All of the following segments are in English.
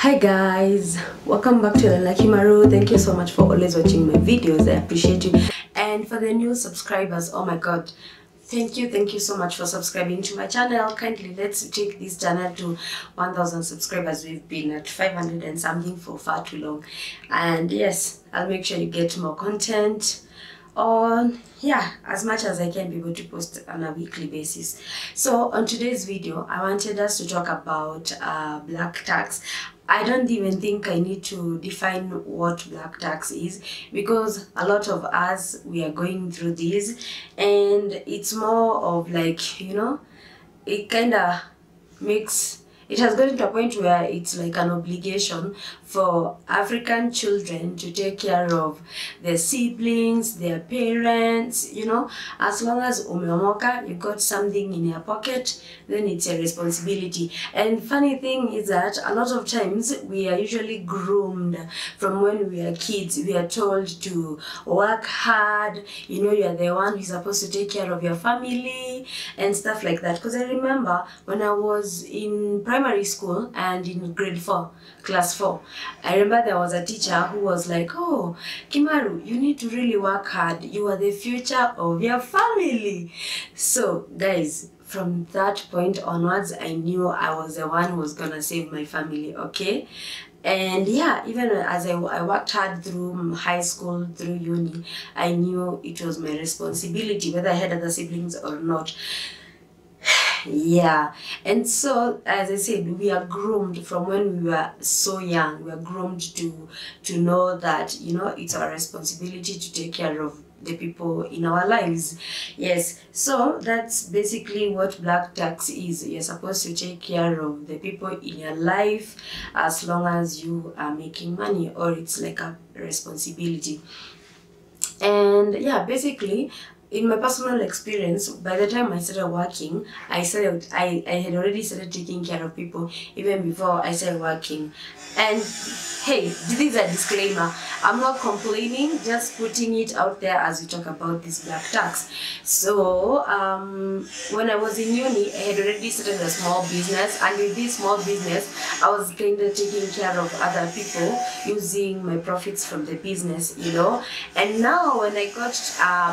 Hi guys, welcome back to the Lucky Maru. Thank you so much for always watching my videos. I appreciate you. And for the new subscribers, oh my god, thank you so much for subscribing to my channel. Kindly let's take this channel to 1000 subscribers. We've been at 500 and something for far too long, and yes, I'll make sure you get more content on as much as I can be able to post on a weekly basis. So on today's video, I wanted us to talk about black tax. I don't even think I need to define what black tax is, because a lot of us, we are going through this, and it's more of like, it kind of makes it has gotten to a point where it's like an obligation for African children to take care of their siblings, their parents, as long as umeomoka, you got something in your pocket, then it's a responsibility. And funny thing is that a lot of times we are usually groomed from when we are kids. We are told to work hard, you are the one who's supposed to take care of your family and stuff like that. Because I remember when I was in primary school and in grade 4, class 4, I remember there was a teacher who was like, "Oh, Kimaru, you need to really work hard. You are the future of your family." So guys, from that point onwards, I knew I was the one who was gonna save my family, okay? And yeah, even as I worked hard through high school, through uni, I knew it was my responsibility, whether I had other siblings or not. Yeah, and so as I said, we are groomed from when we were so young. We are groomed to know that it's our responsibility to take care of the people in our lives. Yes, so that's basically what black tax is. You're supposed to take care of the people in your life as long as you are making money, or it's like a responsibility. And yeah, basically, in my personal experience, by the time I started working, I had already started taking care of people even before I started working. And hey, this is a disclaimer. I'm not complaining, just putting it out there as we talk about this black tax. So when I was in uni, I had already started a small business, and with this small business, I was kind of taking care of other people using my profits from the business, And now when I got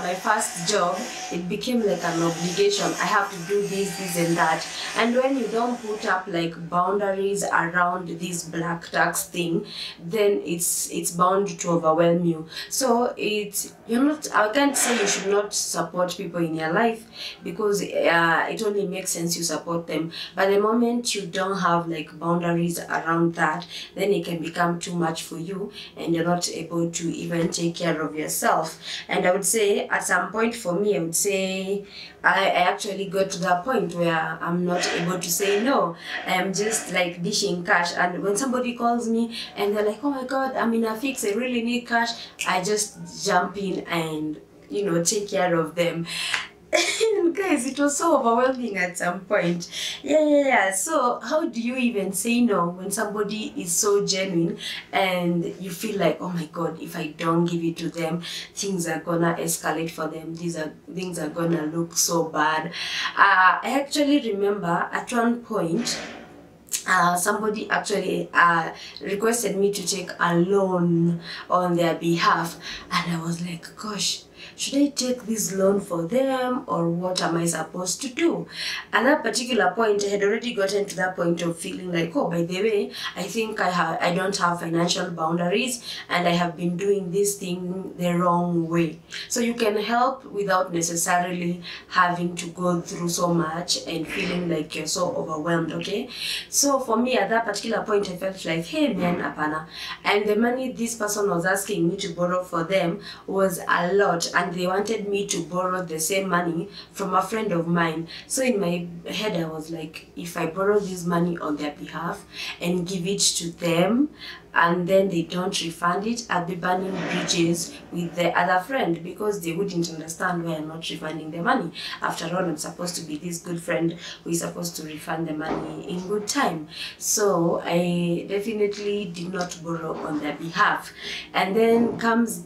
my first job, it became like an obligation. I have to do this and that. And when you don't put up like boundaries around this black tax thing, then it's bound to overwhelm you. So I can't say you should not support people in your life, because it only makes sense you support them. But the moment you don't have like boundaries around that, then it can become too much for you, and you're not able to even take care of yourself. And I would say at some point, for me, I would say I actually got to that point where I'm not able to say no. I'm just like dishing cash, and when somebody calls me and they're like, "Oh my god, I'm in a fix, I really need cash," I just jump in and take care of them. And guys, it was so overwhelming at some point. Yeah. So how do you even say no when somebody is so genuine and you feel like, oh my god, if I don't give it to them, things are gonna escalate for them, things are gonna look so bad. I actually remember at one point somebody actually requested me to take a loan on their behalf, and I was like, gosh, should I take this loan for them, or what am I supposed to do? At that particular point, I had already gotten to that point of feeling like, oh, by the way, I think I don't have financial boundaries, and I have been doing this thing the wrong way. So you can help without necessarily having to go through so much and feeling like you're so overwhelmed, okay? So for me, at that particular point, I felt like, hey man, apana. And the money this person was asking me to borrow for them was a lot, and they wanted me to borrow the same money from a friend of mine. So in my head, I was like, if I borrow this money on their behalf and give it to them, and then they don't refund it, I'll be burning bridges with the other friend, because they wouldn't understand why I'm not refunding the money. After all, I'm supposed to be this good friend who is supposed to refund the money in good time. So I definitely did not borrow on their behalf. And then comes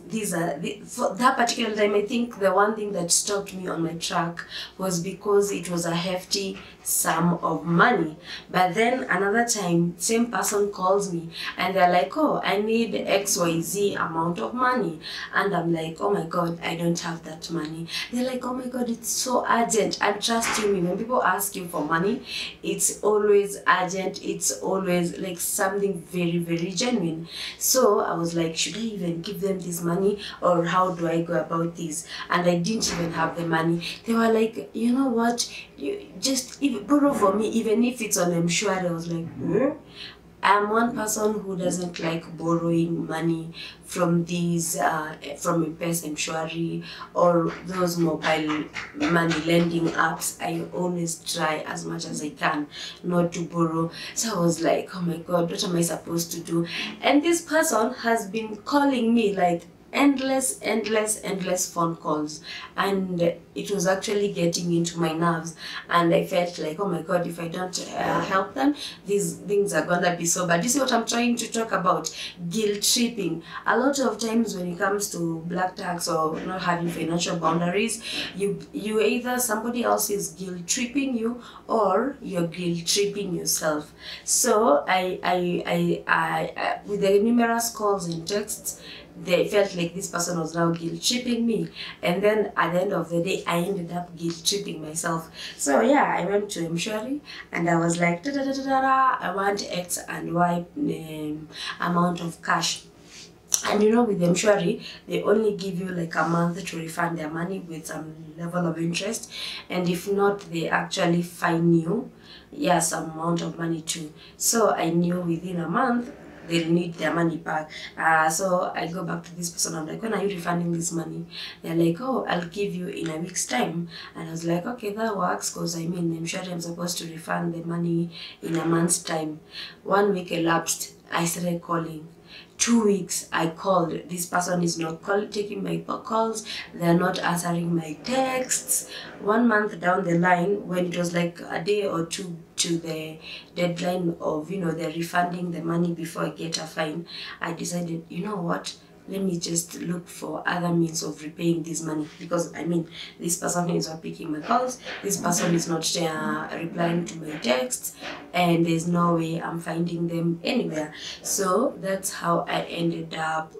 for that particular initial time, I think the one thing that stopped me on my track was because it was a hefty sum of money. But then another time, same person calls me and they're like, oh, I need XYZ amount of money. And I'm like, oh my God, I don't have that money. They're like, oh my God, it's so urgent. And trust you me, when people ask you for money, it's always urgent. It's always like something very, very genuine. So I was like, should I even give them this money, or how do I go about this? And I didn't even have the money. They were like, you know what, you just borrow for me, even if it's on M-Shwari. I was like, I'm one person who doesn't like borrowing money from these, from M-Pesa, M-Shwari, or those mobile money lending apps. I always try as much as I can not to borrow. So I was like, oh my God, what am I supposed to do? And this person has been calling me like endless phone calls, and it was actually getting into my nerves, and I felt like, oh my God, if I don't help them, these things are gonna be so bad. You see what I'm trying to talk about? Guilt tripping. A lot of times when it comes to black tax or not having financial boundaries, you either somebody else is guilt tripping you, or you're guilt tripping yourself. So I with the numerous calls and texts, they felt like this person was now guilt tripping me, and then at the end of the day I ended up guilt tripping myself. So yeah, I went to M-Shwari and I was like, I want X and Y amount of cash. And you know, with M-Shwari, they only give you like a month to refund their money with some level of interest, and if not, they actually fine you, yeah, some amount of money too. So I knew within a month they'll need their money back. So I go back to this person. I'm like, when are you refunding this money? They're like, oh, I'll give you in a week's time. And I was like, okay, that works, because I mean, I'm sure I'm supposed to refund the money in a month's time. 1 week elapsed. I started calling. 2 weeks, I called. This person is not taking my calls. They're not answering my texts. 1 month down the line, when it was like a day or two to the deadline of, you know, they're refunding the money before I get a fine, I decided, you know what, let me just look for other means of repaying this money, because I mean, this person is not picking my calls, this person is not replying to my texts, and there's no way I'm finding them anywhere. So that's how I ended up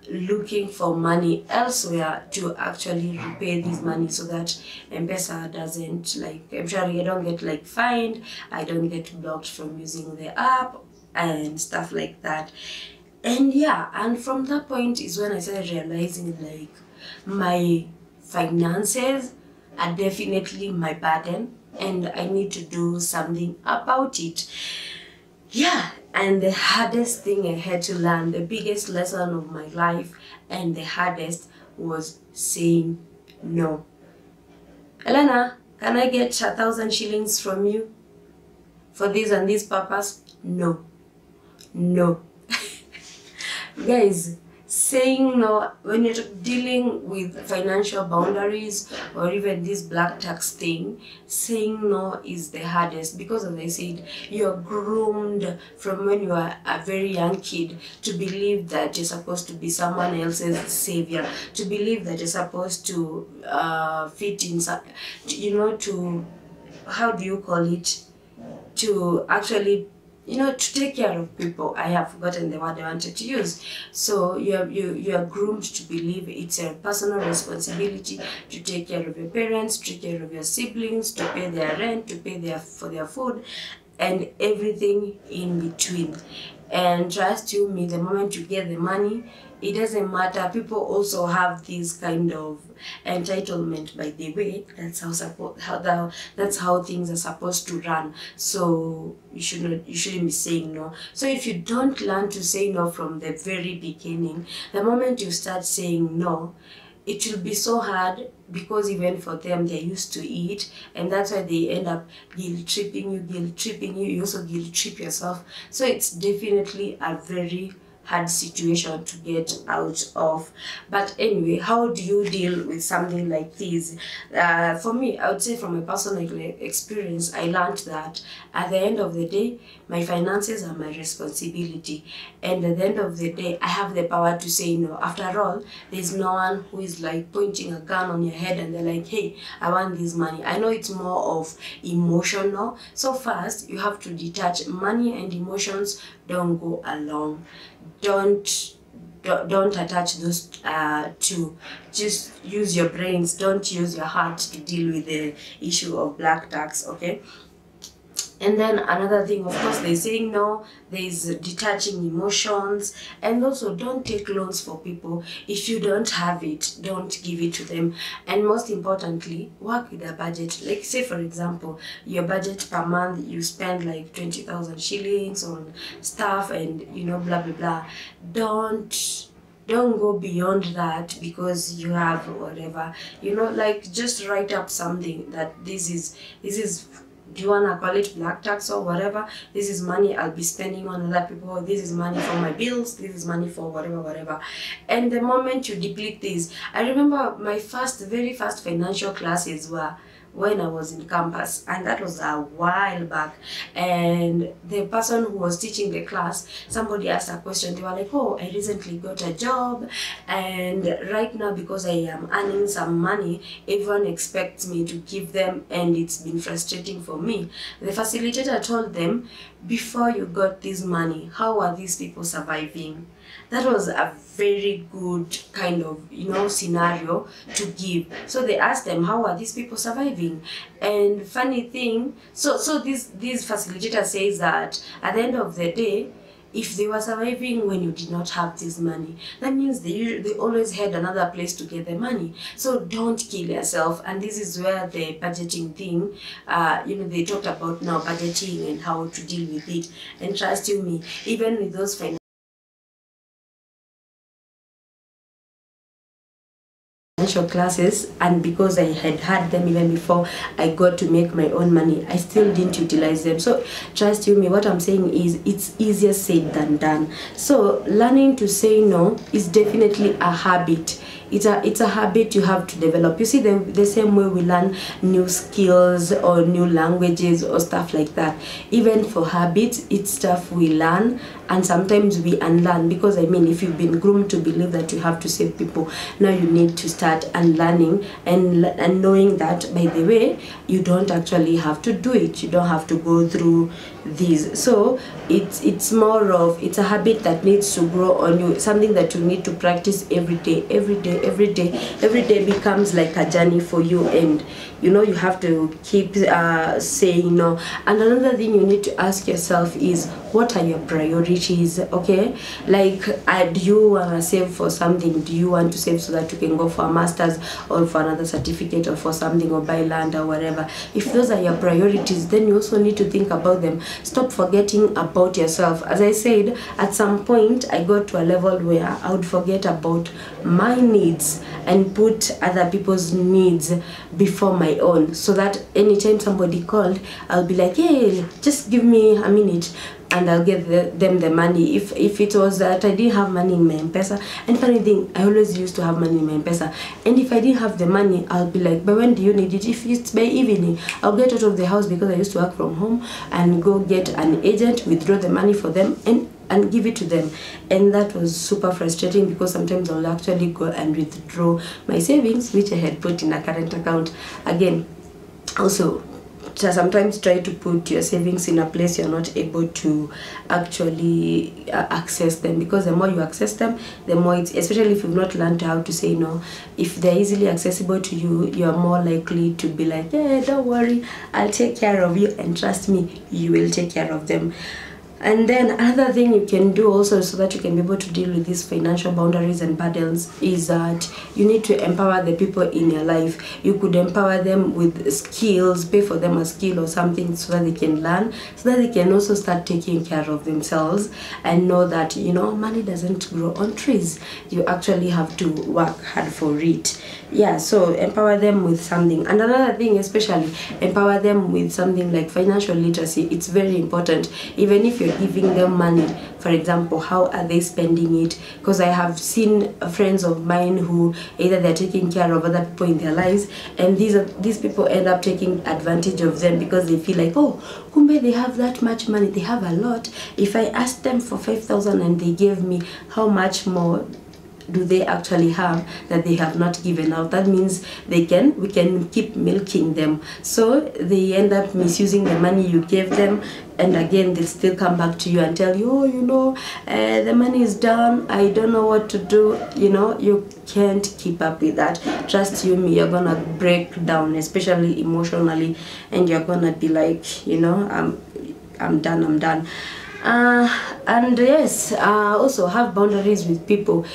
looking for money elsewhere to actually repay this money, so that M-Pesa doesn't, like, I'm sure I don't get like fined, I don't get blocked from using the app and stuff like that. And yeah, and from that point is when I started realizing like my finances are definitely my burden and I need to do something about it. Yeah, and the hardest thing I had to learn, the biggest lesson of my life and the hardest, was saying no. Elena, can I get 1,000 shillings from you for this and this purpose? No. No. Guys, saying no when you're dealing with financial boundaries or even this black tax thing, saying no is the hardest, because as I said, you're groomed from when you are a very young kid to believe that you're supposed to be someone else's savior, to believe that you're supposed to fit in, you know, to, how do you call it, to actually, you know, to take care of people. I have forgotten the word I wanted to use. So you are groomed to believe it's a personal responsibility to take care of your parents, to take care of your siblings, to pay their rent, to pay for their food, and everything in between. And trust you me, the moment you get the money, it doesn't matter. People also have this kind of entitlement, by the way. That's that's how things are supposed to run. So you shouldn't be saying no. So if you don't learn to say no from the very beginning, the moment you start saying no, it will be so hard, because even for them, they're used to it, and that's why they end up guilt tripping you. You also guilt trip yourself. So it's definitely a very hard situation to get out of. But anyway, how do you deal with something like this? For me, I would say from a personal experience, I learned that at the end of the day, my finances are my responsibility, and at the end of the day I have the power to say no. After all, there's no one who is like pointing a gun on your head and they're like, hey, I want this money. I know it's more of emotional. So first you have to detach. Money and emotions don't go along. Don't attach those two. Just use your brains, don't use your heart to deal with the issue of black tax. Okay. And then another thing, of course, there's saying no, there's detaching emotions, and also don't take loans for people. If you don't have it, don't give it to them. And most importantly, work with a budget. Like say for example, your budget per month, you spend like 20,000 shillings on stuff and blah blah blah. Don't go beyond that because you have whatever, like just write up something that this is do you want to call it black tax or whatever. This is money I'll be spending on other people. This is money for my bills. This is money for whatever. And the moment you deplete this, I remember my very first financial classes were when I was in campus, and that was a while back. And the person who was teaching the class, somebody asked a question. They were like, oh, I recently got a job, and right now because I am earning some money, everyone expects me to give them, and it's been frustrating for me. The facilitator told them, before you got this money, how are these people surviving? That was a very good kind of scenario to give. So they asked them, how are these people surviving? And funny thing, so this facilitator says that at the end of the day, if they were surviving when you did not have this money, that means they always had another place to get the money. So don't kill yourself. And this is where the budgeting thing, they talked about now budgeting and how to deal with it. And trust you me, even with those financial classes, and because I had them even before I got to make my own money, I still didn't utilize them. So trust you me, what I'm saying is it's easier said than done. So learning to say no is definitely a habit. It's a habit you have to develop. You see, the same way we learn new skills or new languages or stuff like that. Even for habits, it's stuff we learn and sometimes we unlearn. Because if you've been groomed to believe that you have to save people, now you need to start unlearning and knowing that, by the way, you don't actually have to do it. You don't have to go through these. So it's more of, it's a habit that needs to grow on you, something that you need to practice every day becomes like a journey for you, and you have to keep saying no. And another thing you need to ask yourself is, what are your priorities? Okay, like do you want to save for something? Do you want to save so that you can go for a master's or for another certificate or for something, or buy land or whatever? If those are your priorities, then you also need to think about them. Stop forgetting about yourself. As I said, at some point I got to a level where I would forget about my needs and put other people's needs before my own, so that anytime somebody called, I'll be like, hey, just give me a minute and I'll get them the money. If it was that I didn't have money in my M-Pesa, and funny thing, I always used to have money in my M-Pesa, and if I didn't have the money, I'll be like, but when do you need it? If it's by evening, I'll get out of the house, because I used to work from home, and go get an agent, withdraw the money for them, and give it to them. And that was super frustrating, because sometimes I'll actually go and withdraw my savings which I had put in a current account. Again, also sometimes try to put your savings in a place you're not able to actually access them, because the more you access them, the more it's, especially if you've not learned how to say no, if they're easily accessible to you, you're more likely to be like, yeah, don't worry, I'll take care of you, and trust me, you will take care of them. And then another thing you can do also, so that you can be able to deal with these financial boundaries and burdens, is that you need to empower the people in your life. You could empower them with skills, pay for them a skill or something, so that they can learn, so that they can also start taking care of themselves, and know that money doesn't grow on trees. You actually have to work hard for it. Yeah, so empower them with something. And another thing, especially empower them with something like financial literacy. It's very important. Even if you're giving them money, For example, how are they spending it? Because I have seen friends of mine who either they're taking care of other people in their lives, and these people end up taking advantage of them because they feel like, oh, kumbe they have that much money, they have a lot. If I asked them for 5,000 and they gave me, how much more do they actually have that they have not given out? That means we can keep milking them. So they end up misusing the money you gave them, and again they still come back to you and tell you, oh, you know, the money is down, I don't know what to do. You know, you can't keep up with that. Trust you me, you're gonna break down, especially emotionally, and you're gonna be like, you know, I'm done. And yes, also have boundaries with people.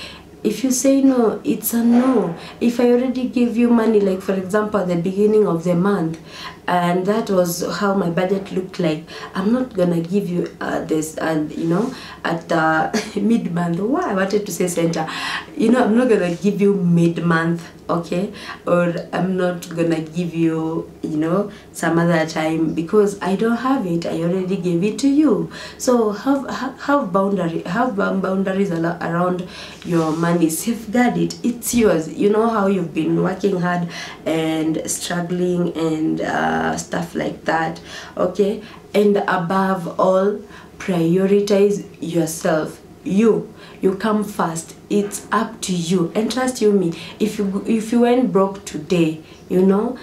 If you say no, it's a no. If I already give you money, like for example at the beginning of the month, and that was how my budget looked like, I'm not gonna give you this, and you know, at mid-month. Why I wanted to say center, you know, I'm not gonna give you mid-month, okay? Or I'm not gonna give you, you know, some other time because I don't have it. I already gave it to you. So have boundaries around your money. Safeguard it. It's yours. You know how you've been working hard and struggling and stuff like that, okay? And above all, prioritize yourself. You come first. It's up to you, and trust you me, if you went broke today, you know,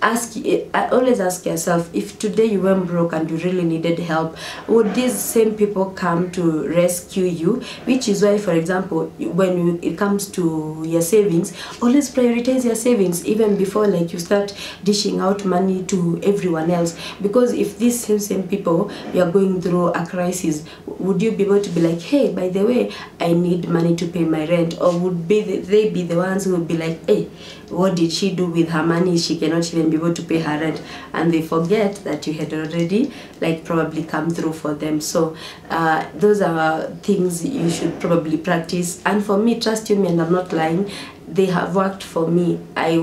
always ask yourself, if today you went broke and you really needed help, would these same people come to rescue you? Which is why, for example, when it comes to your savings, always prioritize your savings even before like you start dishing out money to everyone else. Because if these same people, you're going through a crisis, would you be able to be like, hey, by the way, I need money to pay my rent? Or would they be the ones who would be like, hey, what did she do with her money? She cannot even be able to pay her rent, and they forget that you had already like probably come through for them. So those are things you should probably practice. And for me, trust you me, and I'm not lying, they have worked for me. I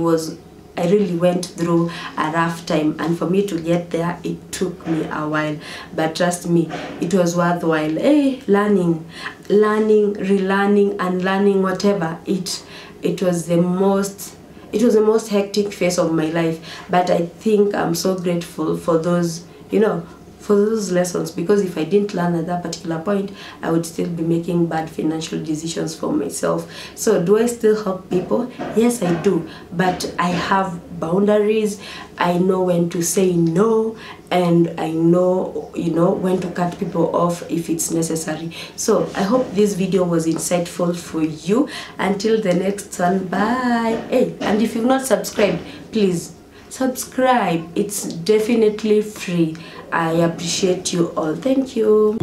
really went through a rough time, and for me to get there, it took me a while, but trust me, it was worthwhile. Hey, learning, relearning, and learning whatever. It was the most hectic phase of my life, but I think I'm so grateful for those, you know, for those lessons, because if I didn't learn at that particular point, I would still be making bad financial decisions for myself. So do I still help people? Yes, I do, but I have boundaries. I know when to say no, and I know, you know, when to cut people off if it's necessary. So I hope this video was insightful for you. Until the next one, bye. Hey, and if you've not subscribed, please subscribe. It's definitely free. I appreciate you all. Thank you.